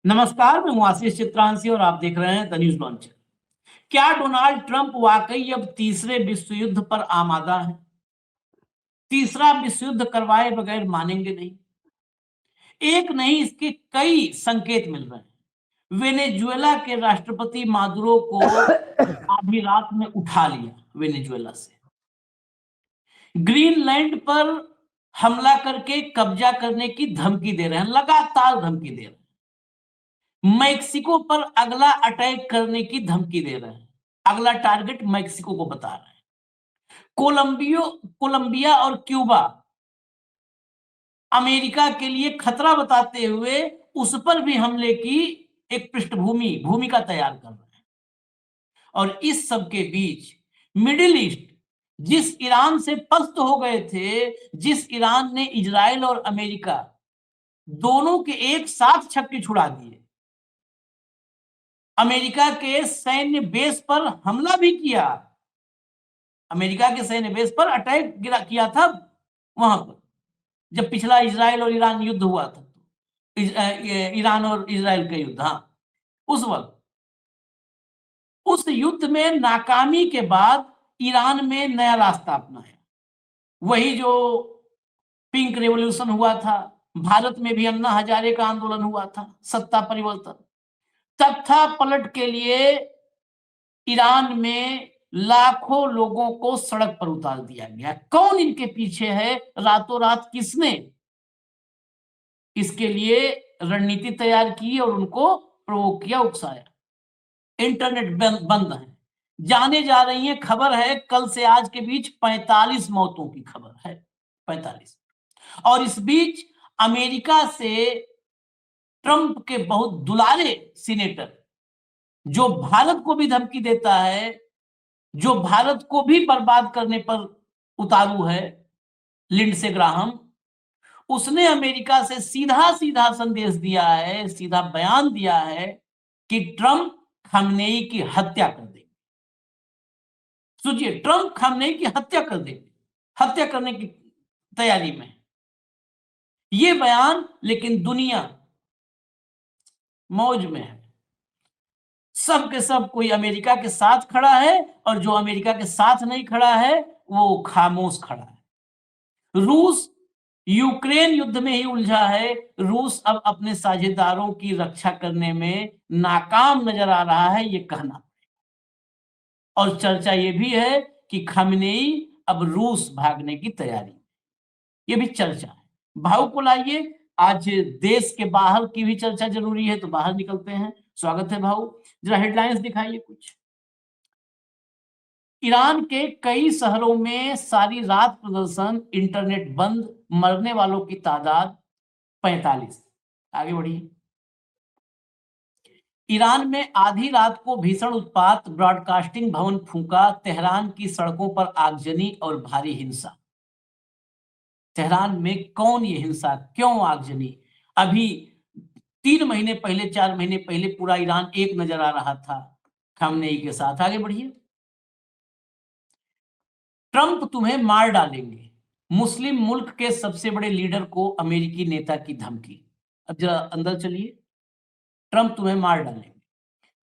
नमस्कार, मैं हूं आशीष चित्रांशी और आप देख रहे हैं द न्यूज लॉन्चर। क्या डोनाल्ड ट्रंप वाकई अब तीसरे विश्व युद्ध पर आमादा है? तीसरा विश्व युद्ध करवाए बगैर मानेंगे नहीं। एक नहीं, इसके कई संकेत मिल रहे हैं। वेनेजुएला के राष्ट्रपति मादुरो को आधी रात में उठा लिया वेनेजुएला से। ग्रीनलैंड पर हमला करके कब्जा करने की धमकी दे रहे हैं, लगातार धमकी दे रहे हैं। मैक्सिको पर अगला अटैक करने की धमकी दे रहे हैं, अगला टारगेट मैक्सिको को बता रहे हैं। कोलंबिया और क्यूबा अमेरिका के लिए खतरा बताते हुए उस पर भी हमले की एक भूमिका तैयार कर रहे हैं। और इस सब के बीच मिडिल ईस्ट, जिस ईरान से पस्त हो गए थे, जिस ईरान ने इजराइल और अमेरिका दोनों के एक साथ छक्के छुड़ा दिए, अमेरिका के सैन्य बेस पर हमला भी किया, अमेरिका के सैन्य बेस पर अटैक किया था वहां पर, जब पिछला इजराइल और ईरान युद्ध हुआ था, ईरान और इजराइल का युद्ध। हाँ, उस वक्त उस युद्ध में नाकामी के बाद ईरान में नया रास्ता अपनाया, वही जो पिंक रेवोल्यूशन हुआ था। भारत में भी अन्ना हजारे का आंदोलन हुआ था, सत्ता परिवर्तन। तख्ता पलट के लिए ईरान में लाखों लोगों को सड़क पर उतार दिया गया। कौन इनके पीछे है? रातों रात किसने इसके लिए रणनीति तैयार की और उनको प्रोवोक किया, उकसाया? इंटरनेट बंद है। जाने जा रही है, खबर है कल से आज के बीच 45 मौतों की खबर है, 45। और इस बीच अमेरिका से ट्रंप के बहुत दुलारे सीनेटर, जो भारत को भी धमकी देता है, जो भारत को भी बर्बाद करने पर उतारू है, लिंडसे ग्राहम, उसने अमेरिका से सीधा सीधा संदेश दिया है, सीधा बयान दिया है कि ट्रंप खामनेई की हत्या कर देंगे। सोचिए, ट्रंप खामनेई की हत्या कर देंगे, हत्या करने की तैयारी में ये बयान। लेकिन दुनिया मौज में है, सब के सब कोई अमेरिका के साथ खड़ा है, और जो अमेरिका के साथ नहीं खड़ा है वो खामोश खड़ा है। रूस यूक्रेन युद्ध में ही उलझा है। रूस अब अपने साझेदारों की रक्षा करने में नाकाम नजर आ रहा है, ये कहना। और चर्चा ये भी है कि खामेनेई अब रूस भागने की तैयारी, ये भी चर्चा है। भाव को लाइए, आज देश के बाहर की भी चर्चा जरूरी है, तो बाहर निकलते हैं। स्वागत है भाव, जरा हेडलाइंस दिखाइए कुछ। ईरान के कई शहरों में सारी रात प्रदर्शन, इंटरनेट बंद, मरने वालों की तादाद 45। आगे बढ़िए। ईरान में आधी रात को भीषण उत्पात, ब्रॉडकास्टिंग भवन फूंका, तेहरान की सड़कों पर आगजनी और भारी हिंसा। तेहरान में कौन ये हिंसा, क्यों आगजनी? अभी 3 महीने पहले, 4 महीने पहले पूरा ईरान एक नजर आ रहा था खामनेई के साथ। आगे बढ़िए। ट्रंप तुम्हें मार डालेंगे, मुस्लिम मुल्क के सबसे बड़े लीडर को अमेरिकी नेता की धमकी। अब जरा अंदर चलिए। ट्रंप तुम्हें मार डालेंगे।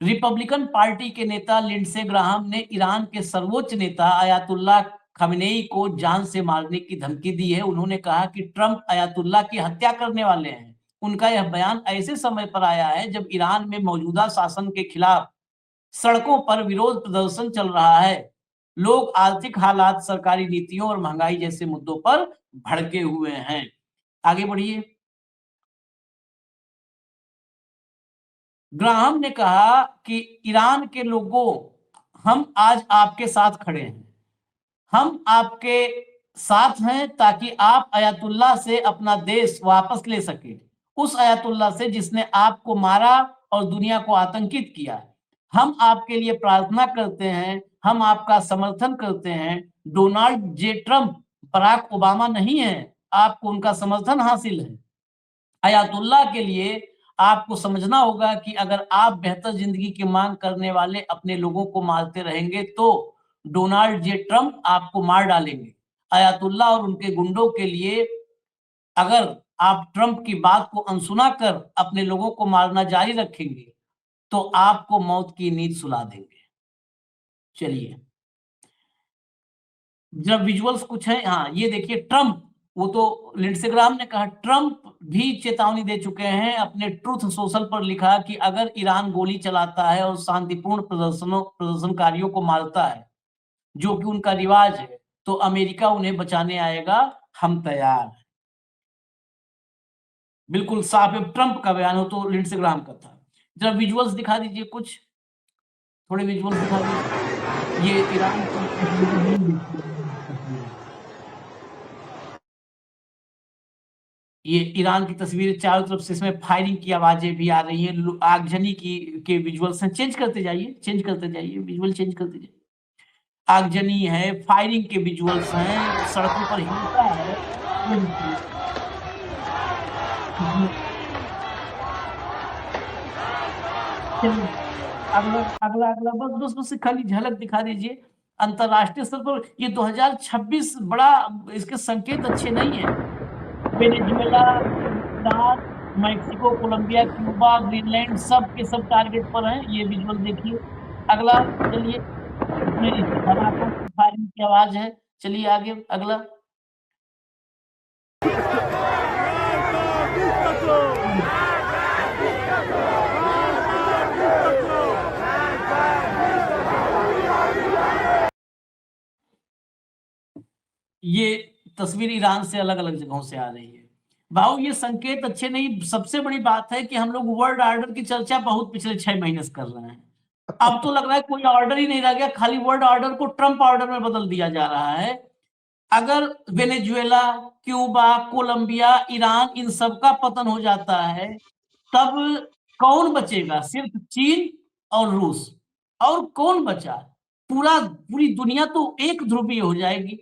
रिपब्लिकन पार्टी के नेता लिंडसे ग्राहम ने ईरान के सर्वोच्च नेता अयातुल्लाह खामेनेई को जान से मारने की धमकी दी है। उन्होंने कहा कि ट्रंप अयातुल्लाह की हत्या करने वाले हैं। उनका यह बयान ऐसे समय पर आया है जब ईरान में मौजूदा शासन के खिलाफ सड़कों पर विरोध प्रदर्शन चल रहा है। लोग आर्थिक हालात, सरकारी नीतियों और महंगाई जैसे मुद्दों पर भड़के हुए हैं। आगे बढ़िए। ग्राहम ने कहा कि ईरान के लोगों, हम आज आपके साथ खड़े हैं, हम आपके साथ हैं ताकि आप अयातुल्लाह से अपना देश वापस ले सके, उस अयातुल्लाह से जिसने आपको मारा और दुनिया को आतंकित किया। हम आपके लिए प्रार्थना करते हैं, हम आपका समर्थन करते हैं। Donald J Trump Barack Obama नहीं है, आपको उनका समर्थन हासिल है। अयातुल्लाह के लिए आपको समझना होगा कि अगर आप बेहतर जिंदगी की मांग करने वाले अपने लोगों को मारते रहेंगे तो डोनाल्ड जे ट्रंप आपको मार डालेंगे। अयातुल्लाह और उनके गुंडों के लिए अगर आप ट्रंप की बात को अनसुना कर अपने लोगों को मारना जारी रखेंगे तो आपको मौत की नींद सुला देंगे। चलिए जब विजुअल्स कुछ है, हाँ ये देखिए ट्रंप, वो तो लिंडसे ग्राहम ने कहा, ट्रंप भी चेतावनी दे चुके हैं, अपने ट्रूथ सोशल पर लिखा कि अगर ईरान गोली चलाता है और शांतिपूर्ण प्रदर्शनकारियों को मारता है जो कि उनका रिवाज है, तो अमेरिका उन्हें बचाने आएगा, हम तैयार हैं। बिल्कुल साफ है, ट्रंप का बयान हो तो लिंडसे ग्राहम का था। जरा विजुअल्स दिखा दीजिए, कुछ थोड़े विजुअल्स दिखा दीजिए। ये ईरान ये ईरान की तस्वीरें, चारों तरफ से इसमें फायरिंग की आवाजें भी आ रही हैं, आगजनी की के विजुअल्स हैं। चेंज करते जाइए, चेंज करते जाइए, विजुअल चेंज करते जाइए। आगजनी है, फायरिंग के विजुअल्स हैं, सड़कों पर हिंसा है। अगला अगला अगला बस बस बस खाली झलक दिखा दीजिए। अंतरराष्ट्रीय स्तर पर ये 2026 बड़ा, इसके संकेत अच्छे नहीं है। Venezuela, Iran, Mexico, Colombia, Cuba, Greenland सब के सब टारगेट पर हैं। ये विजुअल देखिए। अगला चलिए, इसमें धमाकों की फायरिंग की आवाज है। चलिए आगे अगला। ये तस्वीर ईरान से अलग अलग जगहों से आ रही है। भाऊ ये संकेत अच्छे नहीं। सबसे बड़ी बात है कि हम लोग वर्ल्ड ऑर्डर की चर्चा बहुत पिछले 6 महीने से कर रहे हैं। अब तो लग रहा है कोई ऑर्डर ही नहीं रह गया, खाली वर्ल्ड ऑर्डर को ट्रंप ऑर्डर में बदल दिया जा रहा है। अगर वेनेजुएला, क्यूबा, कोलंबिया, ईरान इन सब का पतन हो जाता है, तब कौन बचेगा? सिर्फ चीन और रूस, और कौन बचा? पूरी दुनिया तो एक ध्रुवीय हो जाएगी,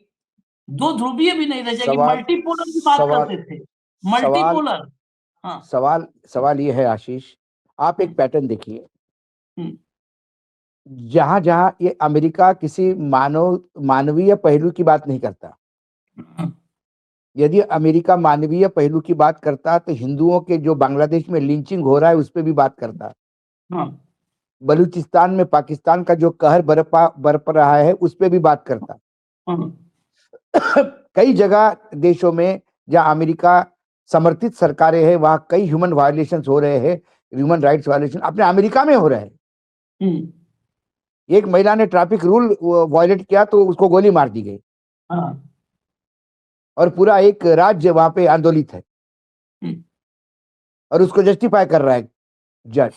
दो ध्रुवीय भी नहीं रह जाएगी। सवाल मल्टीपोलर की बात सवाल करते थे, सवाल मल्टीपोलर। हाँ सवाल सवाल ये है आशीष, आप एक पैटर्न देखिए। हम्म, जहां जहां ये अमेरिका किसी मानवीय पहलू की बात नहीं करता, यदि अमेरिका मानवीय पहलू की बात करता तो हिंदुओं के जो बांग्लादेश में लिंचिंग हो रहा है उस पर भी बात करता। हाँ बलूचिस्तान में पाकिस्तान का जो कहर बरप रहा है उस पर भी बात करता। हाँ कई जगह देशों में जहां अमेरिका समर्थित सरकारें हैं वहां कई ह्यूमन वायलेशंस हो रहे हैं, ह्यूमन राइट्स वायलेशन अपने अमेरिका में हो रहे हैं। एक महिला ने ट्रैफिक रूल वायलेट किया तो उसको गोली मार दी गई, हाँ और पूरा एक राज्य वहां पे आंदोलित है, और उसको जस्टिफाई कर रहा है जज।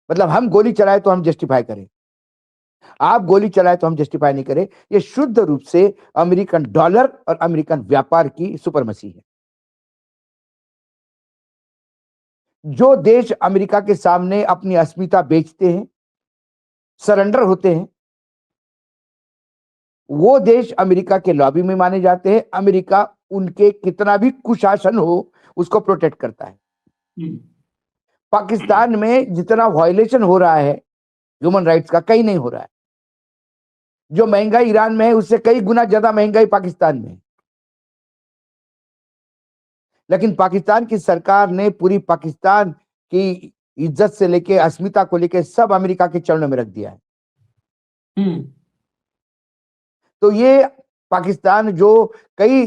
मतलब हम गोली चलाए तो हम जस्टिफाई करें, आप गोली चलाए तो हम जस्टिफाई नहीं करें। ये शुद्ध रूप से अमेरिकन डॉलर और अमेरिकन व्यापार की सुपरमसी है। जो देश अमेरिका के सामने अपनी अस्मिता बेचते हैं, सरेंडर होते हैं, वो देश अमेरिका के लॉबी में माने जाते हैं। अमेरिका उनके कितना भी कुशासन हो उसको प्रोटेक्ट करता है। पाकिस्तान में जितना वायलेशन हो रहा है ह्यूमन राइट्स का, कहीं नहीं हो रहा है। जो महंगाई ईरान में है उससे कई गुना ज्यादा महंगाई पाकिस्तान में है। लेकिन पाकिस्तान की सरकार ने पूरी पाकिस्तान की इज्जत से लेके अस्मिता को लेके सब अमेरिका के चरणों में रख दिया है। तो ये पाकिस्तान जो कई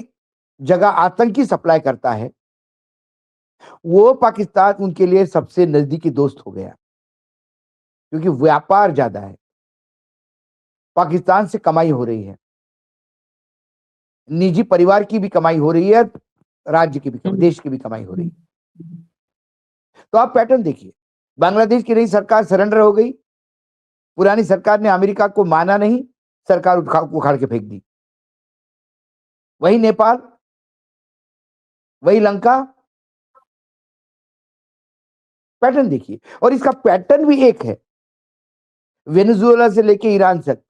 जगह आतंकी सप्लाई करता है, वो पाकिस्तान उनके लिए सबसे नजदीकी दोस्त हो गया, क्योंकि व्यापार ज्यादा है, पाकिस्तान से कमाई हो रही है, निजी परिवार की भी कमाई हो रही है, राज्य की भी कमाई, देश की भी कमाई हो रही है। तो आप पैटर्न देखिए, बांग्लादेश की नई सरकार सरेंडर हो गई, पुरानी सरकार ने अमेरिका को माना नहीं, सरकार उखाड़ के फेंक दी। वही नेपाल, वही लंका, पैटर्न देखिए। और इसका पैटर्न भी एक है, वेनेजुएला से लेके ईरान तक।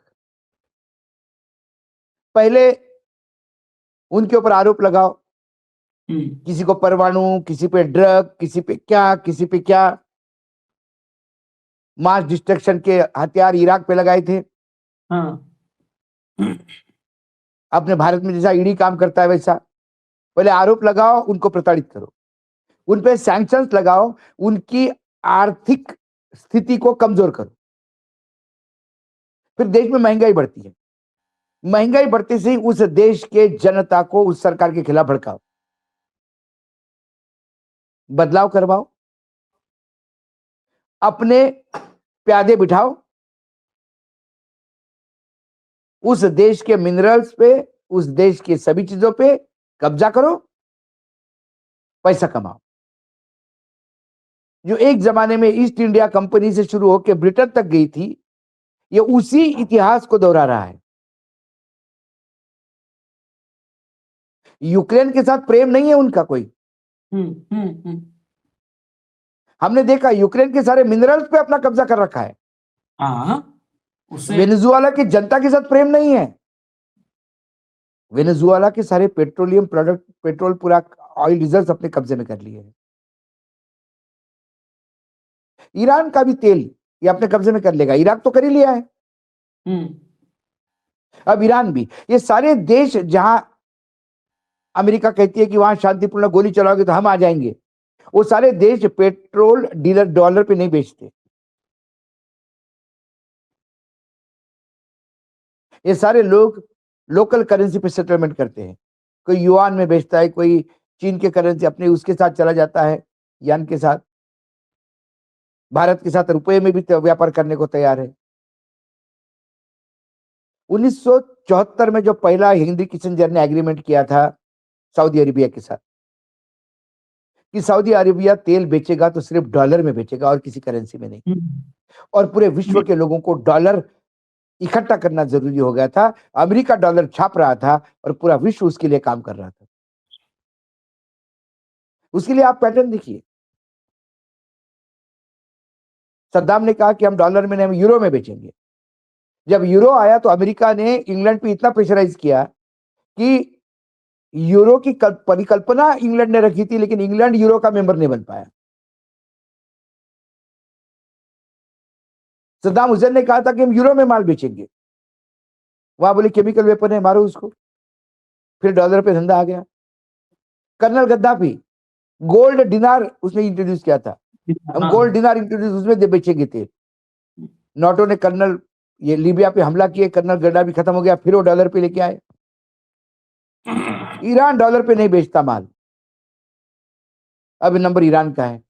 पहले उनके ऊपर आरोप लगाओ, किसी को परमाणु, किसी पे ड्रग, किसी पे क्या मास डिस्ट्रक्शन के हथियार इराक पे लगाए थे। हाँ। अपने भारत में जैसा ईडी काम करता है वैसा। पहले आरोप लगाओ, उनको प्रताड़ित करो, उन पे सैंक्शंस लगाओ, उनकी आर्थिक स्थिति को कमजोर करो, फिर देश में महंगाई बढ़ती है। महंगाई बढ़ते से ही उस देश के जनता को उस सरकार के खिलाफ भड़काओ, बदलाव करवाओ, अपने प्यादे बिठाओ, उस देश के मिनरल्स पे, उस देश की सभी चीजों पे कब्जा करो, पैसा कमाओ। जो एक जमाने में ईस्ट इंडिया कंपनी से शुरू होकर ब्रिटेन तक गई थी, ये उसी इतिहास को दोहरा रहा है। यूक्रेन के साथ प्रेम नहीं है उनका कोई। हमने देखा यूक्रेन के सारे मिनरल्स पे अपना कब्जा कर रखा है। वेनेजुएला की जनता के साथ प्रेम नहीं है। वेनेजुएला के सारे पेट्रोलियम प्रोडक्ट, पेट्रोल, पूरा ऑयल रिजर्व अपने कब्जे में कर लिए हैं। ईरान का भी तेल ये अपने कब्जे में कर लेगा, इराक तो कर ही लिया है, अब ईरान भी। ये सारे देश जहां अमेरिका कहती है कि वहां शांतिपूर्ण गोली चलाओगे तो हम आ जाएंगे, वो सारे देश पेट्रोल डीलर डॉलर पे नहीं बेचते। ये सारे लोग लोकल करेंसी पे सेटलमेंट करते हैं। कोई युआन में बेचता है, कोई चीन के करेंसी अपने उसके साथ चला जाता है, यान के साथ। भारत के साथ रुपए में भी व्यापार करने को तैयार है। 1974 में जो पहला हेनरी किसिंजर ने एग्रीमेंट किया था सऊदी अरेबिया के साथ कि सऊदी अरेबिया तेल बेचेगा तो सिर्फ डॉलर में बेचेगा और किसी करेंसी में नहीं, और पूरे विश्व के लोगों को डॉलर इकट्ठा करना जरूरी हो गया था। अमेरिका डॉलर छाप रहा था और पूरा विश्व उसके लिए काम कर रहा था। उसके लिए आप पैटर्न देखिए, सद्दाम ने कहा कि हम डॉलर में नहीं, हम यूरो में बेचेंगे। जब यूरो आया तो अमेरिका ने इंग्लैंड पे इतना प्रेशराइज किया कि यूरो की परिकल्पना इंग्लैंड ने रखी थी, लेकिन इंग्लैंड यूरो का मेंबर नहीं बन पाया। सद्दाम हुसैन ने कहा था कि हम यूरो में माल बेचेंगे, वहां बोले केमिकल वेपन है, मारो उसको। फिर डॉलर पे धंधा आ गया। कर्नल गद्दाफी गोल्ड डिनार उसने इंट्रोड्यूस किया था, हम गोल्ड डिनार इंट्रोड्यूस उसमें बेचेंगे थे। नाटो ने कर्नल ये लीबिया पे हमला किए, कर्नल गद्दाफी खत्म हो गया, फिर वो डॉलर पे लेके आए। ईरान डॉलर पे नहीं बेचता माल, अब नंबर ईरान का है।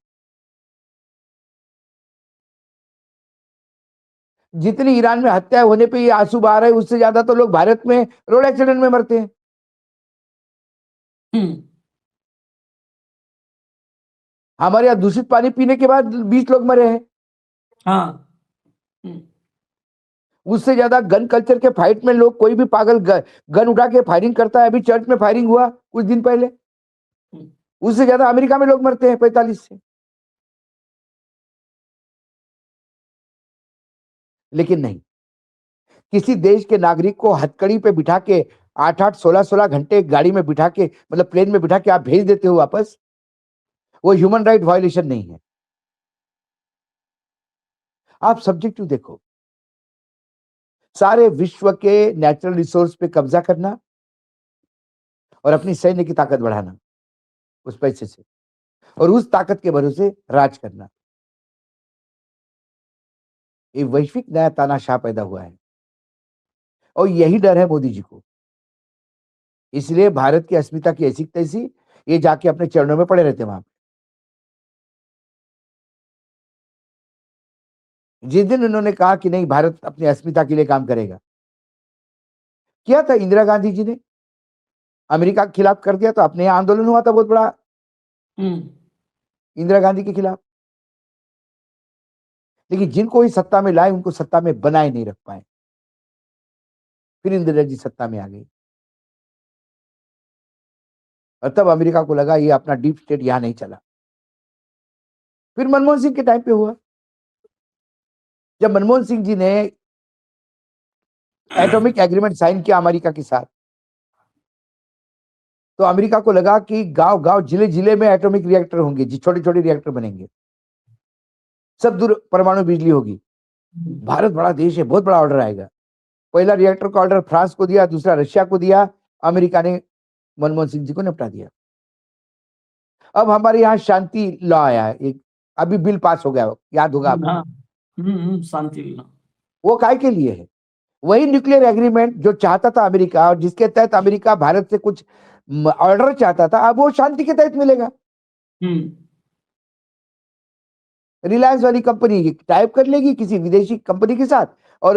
जितनी ईरान में हत्या होने पे ये आंसू बहा रहे हैं, उससे ज्यादा तो लोग भारत में रोड एक्सीडेंट में मरते हैं। हमारे यहाँ दूषित पानी पीने के बाद 20 लोग मरे हैं। उससे ज्यादा गन कल्चर के फाइट में लोग, कोई भी पागल गन उठा के फायरिंग करता है। अभी चर्च में फायरिंग हुआ कुछ दिन पहले, उससे ज्यादा अमेरिका में लोग मरते हैं 45 से। लेकिन नहीं, किसी देश के नागरिक को हथकड़ी पे बिठा के 8-8, 16-16 घंटे गाड़ी में बिठा के, मतलब प्लेन में बिठा के आप भेज देते हो वापस, वो ह्यूमन राइट वायलेशन नहीं है। आप सब्जेक्टिव देखो, सारे विश्व के नेचुरल रिसोर्स पे कब्जा करना और अपनी सैन्य की ताकत बढ़ाना उस पैसे से, और उस ताकत के भरोसे राज करना। ये वैश्विक नया तानाशाह पैदा हुआ है और यही डर है मोदी जी को। इसलिए भारत की अस्मिता की ऐसी तैसी ये जाके अपने चरणों में पड़े रहते वहां। जिस दिन उन्होंने कहा कि नहीं भारत अपनी अस्मिता के लिए काम करेगा, किया था इंदिरा गांधी जी ने, अमेरिका के खिलाफ कर दिया, तो अपने यहाँ आंदोलन हुआ था बहुत बड़ा इंदिरा गांधी के खिलाफ। लेकिन जिनको ही सत्ता में लाए उनको सत्ता में बनाए नहीं रख पाए। फिर इंदिरा जी सत्ता में आ गई और तब अमेरिका को लगा ये अपना डीप स्टेट यहां नहीं चला। फिर मनमोहन सिंह के टाइम पे हुआ, जब मनमोहन सिंह जी ने एटॉमिक एग्रीमेंट साइन किया अमेरिका के साथ, तो अमेरिका को लगा कि गांव गांव जिले जिले में एटॉमिक रिएक्टर होंगे, छोटे छोटे रिएक्टर बनेंगे, सब दूर परमाणु बिजली होगी। भारत बड़ा देश है, बहुत बड़ा ऑर्डर आएगा। पहला रिएक्टर का ऑर्डर फ्रांस को दिया, दूसरा रशिया को दिया, अमेरिका ने मनमोहन सिंह जी को निपटा दिया। अब हमारे यहाँ शांति लॉ आया है, एक अभी बिल पास हो गया, याद होगा आपको। हाँ, शांति विला। वो काय के लिए है? वही न्यूक्लियर एग्रीमेंट जो चाहता था अमेरिका, और जिसके तहत अमेरिका भारत से कुछ ऑर्डर चाहता था, अब वो शांति के तहत मिलेगा। रिलायंस वाली कंपनी टाइप कर लेगी किसी विदेशी कंपनी के साथ, और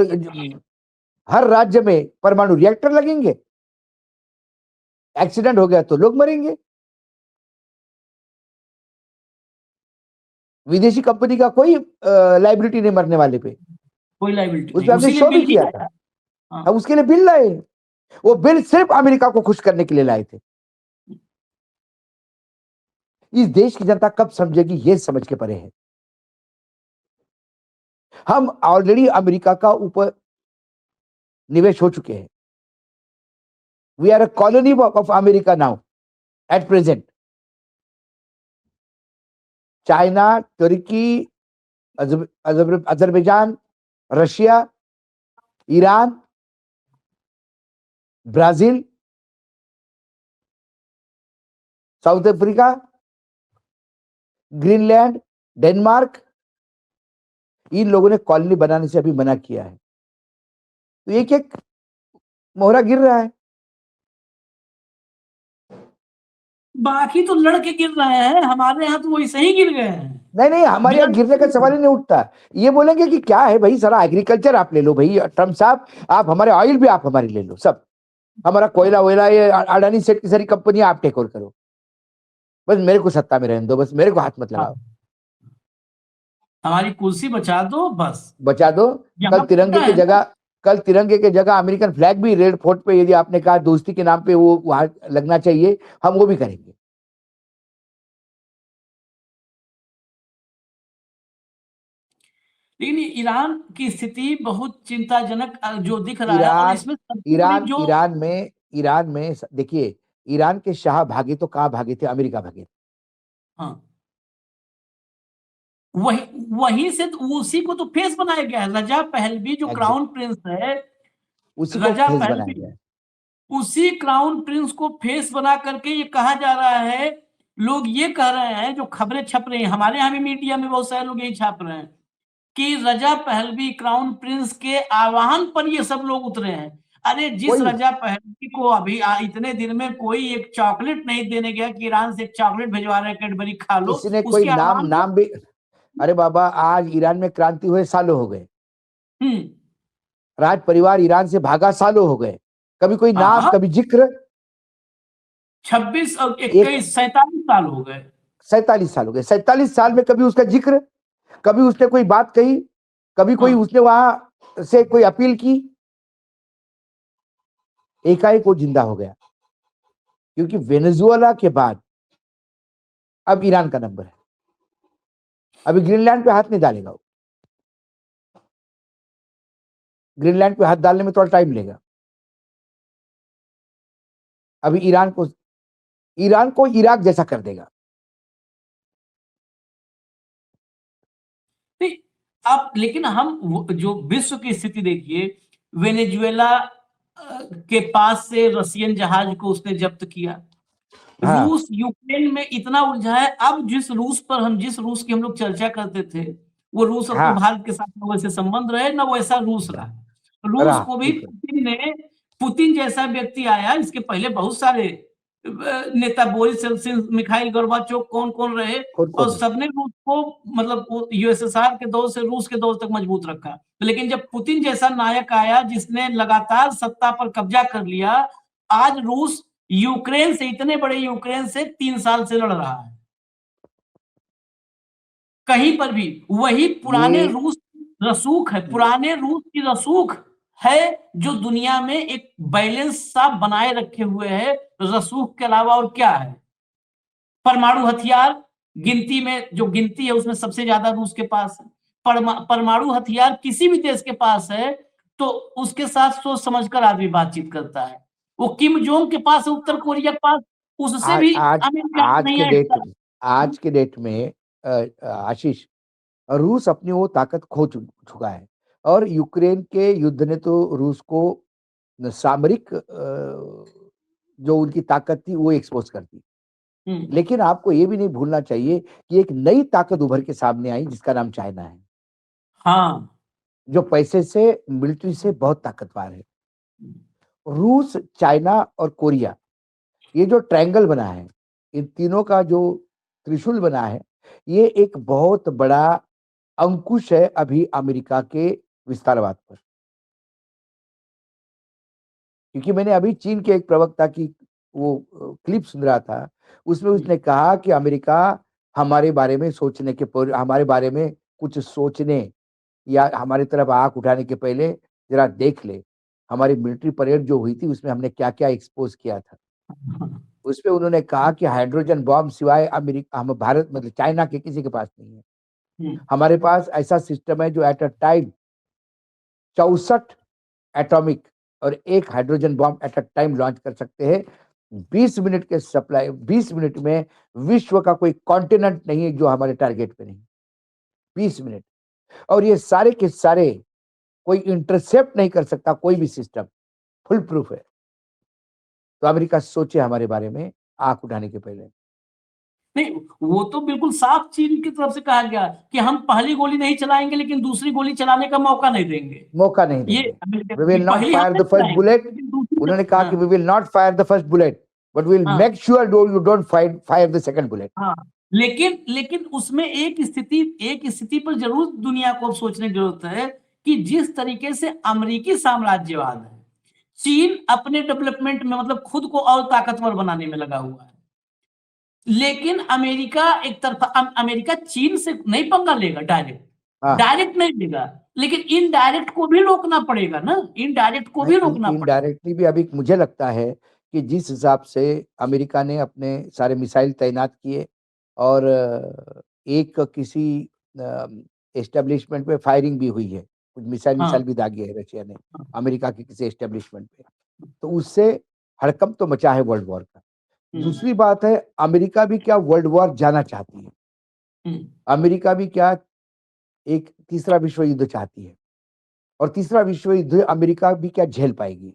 हर राज्य में परमाणु रिएक्टर लगेंगे। एक्सीडेंट हो गया तो लोग मरेंगे। विदेशी कंपनी का कोई लाइबिलिटी नहीं मरने वाले पे, कोई लाइबिलिटी उस पर हमने उसीलिए शो भी बिल किया था। हम उसके लिए बिल लाए, वो बिल सिर्फ अमेरिका को खुश करने के लिए लाए थे। इस देश की जनता कब समझेगी, ये समझ के परे है। हम ऑलरेडी अमेरिका का ऊपर निवेश हो चुके हैं। We are a colony of America now at present. China, तुर्की, Azerbaijan, Russia, Iran, Brazil, South Africa, Greenland, Denmark, इन लोगों ने कॉलोनी बनाने से अभी मना किया है। तो एक एक मोहरा गिर रहा है। बाकी तो लड़के गिर रहे हैं, हमारे यहाँ तो वैसे ही गिर गए हैं। नहीं, हमारे यहाँ गिरने का सवाल ही नहीं उठता। ये बोलेंगे कि क्या है भाई, सारा एग्रीकल्चर आप ले लो भाई, ट्रम्प साहब, आप हमारे ऑयल भी आप हमारी ले लो, सब हमारा कोयला वोयला, ये अडानी सेठ की सारी कंपनी आप टेक ओवर करो, बस मेरे को सत्ता में रहने दो, बस मेरे को हाथ मत लगाओ, हमारी कुर्सी बचा दो, बस बचा दो। कल तिरंगे के जगह अमेरिकन फ्लैग भी रेड फोर्ट पे, यदि आपने कहा दोस्ती के नाम पे वो वहां लगना चाहिए, हम वो भी करेंगे। लेकिन ईरान की स्थिति बहुत चिंताजनक जो दिख रहा है, और इसमें सबसे बड़ी जो ईरान में देखिए, ईरान के शाह भागे तो कहाँ भागे थे? अमेरिका भागे। हाँ, वही से उसी को तो फेस बनाया गया है। रजा पहलवी जो क्राउन प्रिंस है, उसी को रजा फेस बनाया पहलवी, गया है। उसी क्राउन प्रिंस को फेस बना करके ये कहा जा रहा है, लोग ये कह रहे हैं, जो खबरें छप रही हैं हमारे यहाँ भी मीडिया में, बहुत सारे लोग यही छाप रहे हैं कि रजा पहलवी क्राउन प्रिंस के आह्वान पर ये सब लोग उतरे हैं। अरे जिस रजा पहलवी को अभी इतने दिन में कोई एक चॉकलेट नहीं देने गया कि ईरान से एक चॉकलेट भिजवा रहे, कैडबरी खा लो, किसी ने कोई उसके नाम भी, अरे बाबा, आज ईरान में क्रांति हुए सालों हो गए, राज परिवार ईरान से भागा सालों हो गए, कभी कोई नाम, कभी जिक्र। 26 और 21 47 साल हो गए, 47 साल हो गए। 47 साल में कभी उसका जिक्र, कभी उसने कोई बात कही, कभी कोई उसने वहां से कोई अपील की। एकाएक वो जिंदा हो गया, क्योंकि वेनेजुएला के बाद अब ईरान का नंबर है। अभी ग्रीनलैंड पे हाथ नहीं डालेगा वो, ग्रीनलैंड पे हाथ डालने में थोड़ा टाइम लेगा। अभी ईरान को इराक जैसा कर देगा। अब लेकिन हम जो विश्व की स्थिति देखिए, वेनेजुएला के पास से रशियन जहाज को उसने जब्त किया। रूस यूक्रेन में इतना उलझा है। अब जिस रूस की हम लोग चर्चा करते थे, वो रूस अब तो भारत के साथ न वैसे संबंध रहे न वैसा रूस रहा। रूस को भी पुतिन जैसा व्यक्ति आया। इसके पहले बहुत सारे नेता, बोरिस येल्त्सिन, मिखाइल गोर्बाचोव, कौन कौन रहे, और सबने रूस को, मतलब यूएसएसआर के दौर से रूस के दौर तक मजबूत रखा। लेकिन जब पुतिन जैसा नायक आया जिसने लगातार सत्ता पर कब्जा कर लिया, आज रूस यूक्रेन से, इतने बड़े यूक्रेन से 3 साल से लड़ रहा है। कहीं पर भी वही पुराने रूस रसूख है, पुराने रूस की रसूख है, जो दुनिया में एक बैलेंस सा बनाए रखे हुए है। रसूख के अलावा और क्या है? परमाणु हथियार गिनती में, जो गिनती है उसमें सबसे ज्यादा रूस के पास है। परमाणु हथियार किसी भी देश के पास है तो उसके साथ सोच समझकर आदमी बातचीत करता है। वो किम जोंग के पास है, उत्तर कोरिया के पास, उससे भी आज के डेट में आशीष, रूस अपनी वो ताकत खो चुका है, और यूक्रेन के युद्ध ने तो रूस को सामरिक जो उनकी ताकत थी वो एक्सपोज कर दी। लेकिन आपको ये भी नहीं भूलना चाहिए कि एक नई ताकत उभर के सामने आई जिसका नाम चाइना है, हाँ, जो पैसे से, मिलिट्री से बहुत ताकतवर है। रूस, चाइना और कोरिया, ये जो ट्रायंगल बना है, इन तीनों का जो त्रिशूल बना है, ये एक बहुत बड़ा अंकुश है अभी अमेरिका के विस्तारवाद पर। क्योंकि मैंने अभी चीन के एक प्रवक्ता की वो क्लिप सुन रहा था, उसमें उसने कहा कि अमेरिका हमारे बारे में सोचने के हमारे बारे में कुछ सोचने या हमारी तरफ आंख उठाने के पहले जरा देख ले, हमारी मिलिट्री परेड जो हुई थी उसमें हमने क्या क्या एक्सपोज किया था। उसपे उन्होंने कहा कि हाइड्रोजन बॉम्ब सिवाय अमेरिका, हम भारत मतलब चाइना के किसी के पास नहीं है। हमारे पास ऐसा सिस्टम है जो एट अ टाइम 64 एटॉमिक और एक hydrogen bomb at a time launch कर सकते हैं। 20 मिनट के सप्लाई, 20 मिनट में विश्व का कोई कॉन्टिनेंट नहीं है जो हमारे टारगेट पे नहीं। 20 मिनट, और ये सारे के सारे कोई इंटरसेप्ट नहीं कर सकता कोई भी सिस्टम, फुल प्रूफ है। तो अमेरिका सोचे हमारे बारे में आंख उठाने के पहले। नहीं, वो तो बिल्कुल साफ चीन की तरफ से कहा गया कि हम पहली गोली नहीं चलाएंगे लेकिन दूसरी गोली चलाने का मौका नहीं देंगे। मौका नहीं ये देंगे। अमेरिका वी विल नॉट पहली हम फायर नहीं द फर्स्ट चलाएंगे, बुलेट। लेकिन दूसरी उन्होंने कहा कि हाँ, we will not fire the first bullet but we will हाँ, make sure you don't fire the second bullet. हाँ, लेकिन उसमें एक स्थिति पर जरूर दुनिया को अब सोचने की जरूरत है कि जिस तरीके से अमेरिकी साम्राज्यवाद है, चीन अपने डेवलपमेंट में मतलब खुद को और ताकतवर बनाने में लगा हुआ है, लेकिन अमेरिका एक तरफा अमेरिका चीन से नहीं पंगा लेगा डायरेक्ट, हाँ, डायरेक्ट नहीं लेगा, लेकिन इनडायरेक्ट को भी रोकना पड़ेगा ना, इनडायरेक्ट को भी रोकना पड़ेगा। इनडायरेक्टली भी अभी मुझे लगता है कि जिस हिसाब से अमेरिका ने अपने सारे मिसाइल तैनात किए और एक किसी एस्टेब्लिशमेंट पे फायरिंग भी हुई है, कुछ मिसाइल हाँ, भी दागे है रशिया ने हाँ, अमेरिका के किसी एस्टेब्लिशमेंट पे, तो उससे हड़कंप तो मचा है वर्ल्ड वॉर का। दूसरी बात है, अमेरिका भी क्या वर्ल्ड वॉर जाना चाहती है? अमेरिका भी क्या एक तीसरा विश्व युद्ध चाहती है? और तीसरा विश्व युद्ध अमेरिका भी क्या झेल पाएगी?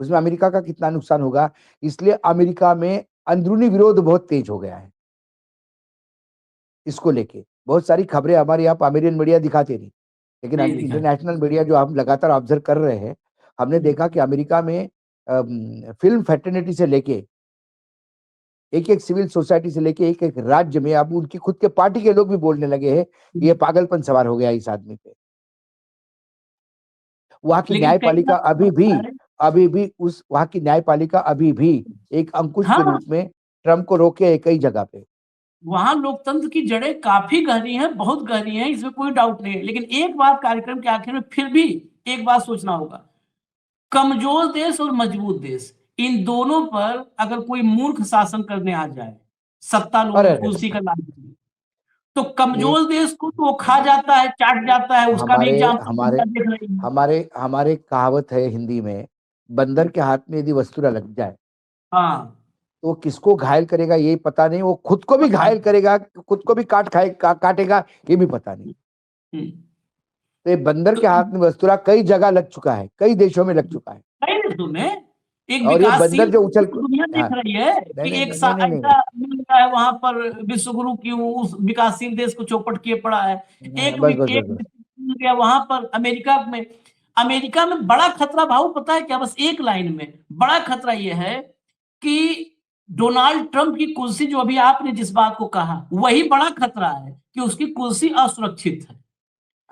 उसमें अमेरिका का कितना नुकसान होगा? इसलिए अमेरिका में अंदरूनी विरोध बहुत तेज हो गया है इसको लेके। बहुत सारी खबरें हमारे यहाँ अमेरिकन मीडिया दिखाते नहीं, लेकिन नहीं दिखा। इंटरनेशनल मीडिया जो हम लगातार ऑब्जर्व कर रहे हैं, हमने देखा कि अमेरिका में फिल्म फ्रेटर्निटी से लेके एक-एक सिविल सोसाइटी से लेके एक-एक राज्य में अब उनकी खुद के पार्टी के लोग भी बोलने लगे हैं कि ये पागलपन सवार हो गया इस आदमी पे। वहाँ की लेकिन कई न्यायपालिका अभी भी उस वहाँ की न्यायपालिका अभी भी एक अंकुश के हाँ, रूप में ट्रम्प को रोके है कई जगह पे। वहां लोकतंत्र की जड़ें काफी गहरी हैं, बहुत गहरी हैं, इसमें कोई डाउट नहीं है, लेकिन एक बात कार्यक्रम के आखिर में फिर भी एक बात सोचना होगा, कमजोर देश और मजबूत देश, इन दोनों पर अगर कोई मूर्ख शासन करने आ जाए, सत्ता अरे लोलुप अरे कुर्सी का लालच में, तो एक कमजोर देश को तो वो खा जाता है, चाट जाता है, उसका भी हमारे एग्जाम्पल हमारे दुनिया देख रही है। हमारे हमारे कहावत है हिंदी में, बंदर के हाथ में यदि वस्तुरा लग जाए हाँ, तो वो किसको घायल करेगा ये पता नहीं, वो खुद को भी घायल करेगा, खुद को भी काटेगा ये भी पता नहीं। हम्म, तो ये बंदर तो के हाथ में वस्तुरा कई जगह लग चुका है, कई देशों में लग चुका है। कई देशों में एक और ये बंदर विकासशील जो उछल दुनिया हाँ, देख रही है नहीं कि नहीं एक नहीं नहीं नहीं ऐसा मिल रहा है वहां पर विश्व गुरु की उस विकासशील देश को चौपट किए पड़ा है। नहीं, बस बस बस एक बस मिल गया वहां पर अमेरिका में बड़ा खतरा भाऊ पता है क्या, बस एक लाइन में बड़ा खतरा यह है कि डोनाल्ड ट्रंप की कुर्सी, जो अभी आपने जिस बात को कहा, वही बड़ा खतरा है कि उसकी कुर्सी असुरक्षित है।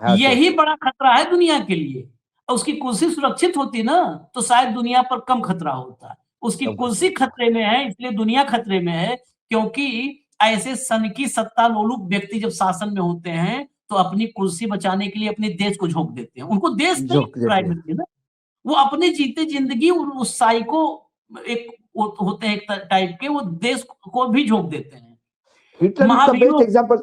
हाँ यही सुरक्षित बड़ा खतरा है दुनिया के लिए। उसकी कुर्सी सुरक्षित होती ना तो शायद दुनिया पर कम खतरा होता। उसकी कम खतरा कुर्सी होता। खतरे में है, इसलिए दुनिया खतरे में है, क्योंकि ऐसे सनकी सत्ता लोलुप व्यक्ति जब शासन में होते हैं तो अपनी कुर्सी बचाने के लिए अपने देश को झोंक देते हैं। उनको देश नहीं झोंक देते हैं। प्राइमरी ना, वो अपने जीते जिंदगी उस साइको एक होते हैं एक टाइप के, वो देश को भी झोंक देते हैं। हिटलर उसका बेस्ट महाभियोग एग्जांपल,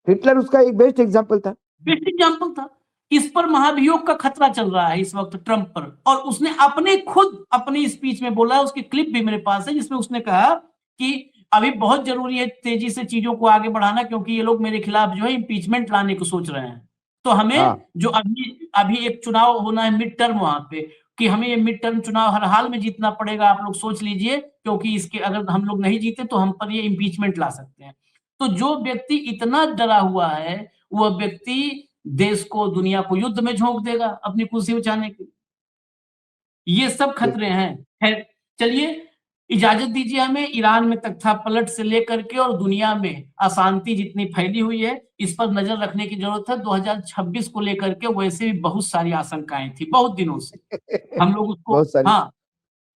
हिटलर उसका एक बेस्ट एग्जांपल था। बेस्ट एग्जाम्पल था। इस पर महाभियोग का खतरा चल रहा है इस वक्त ट्रंप पर, और उसने अपने खुद अपनी स्पीच में बोला, उसकी क्लिप भी मेरे पास है, जिसमें उसने कहा कि अभी बहुत जरूरी है तेजी से चीजों को आगे बढ़ाना, क्योंकि ये लोग मेरे खिलाफ जो है इम्पीचमेंट लाने को सोच रहे हैं। तो हमें हाँ जो अभी अभी एक चुनाव होना है मिड टर्म, वहां पे कि हमें ये मिड टर्म चुनाव हर हाल में जीतना पड़ेगा, आप लोग सोच लीजिए, क्योंकि इसके अगर हम लोग नहीं जीते तो हम पर ये इम्पीचमेंट ला सकते हैं। तो जो व्यक्ति इतना डरा हुआ है, वह व्यक्ति देश को, दुनिया को युद्ध में झोंक देगा अपनी कुर्सी बचाने के लिए। ये सब खतरे हैं। खैर चलिए, इजाजत दीजिए हमें। ईरान में तख्तापलट से लेकर के और दुनिया में अशांति जितनी फैली हुई है, इस पर नजर रखने की जरूरत है। 2026 को लेकर के वैसे भी बहुत सारी आशंकाएं थी बहुत दिनों से, हम लोग उसको, बहुत सारी, हाँ, और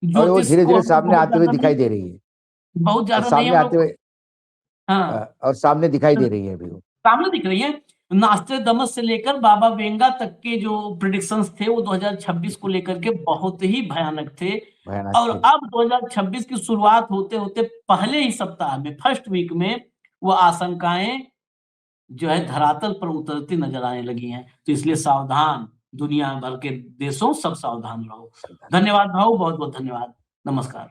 वो ज्योतिष धीरे को धीरे हम लोग सामने बहुत आते हुए ज्यादा दिखाई नहीं, दे रही है, बहुत और ज्यादा नहीं सामने हम आते लोग, हुए हाँ, और सामने दिखाई दे रही है अभी वो। सामने दिख रही है। नास्ट्रेडमस से लेकर बाबा वेंगा तक के जो प्रिडिक्शंस थे वो 2026 को लेकर के बहुत ही भयानक थे। भयानक और थे। अब 2026 की शुरुआत होते होते पहले ही सप्ताह में, फर्स्ट वीक में, वो आशंकाएं जो है धरातल पर उतरती नजर आने लगी हैं। तो इसलिए सावधान, दुनिया भर के देशों सब सावधान रहो। धन्यवाद भाऊ, बहुत बहुत धन्यवाद। नमस्कार।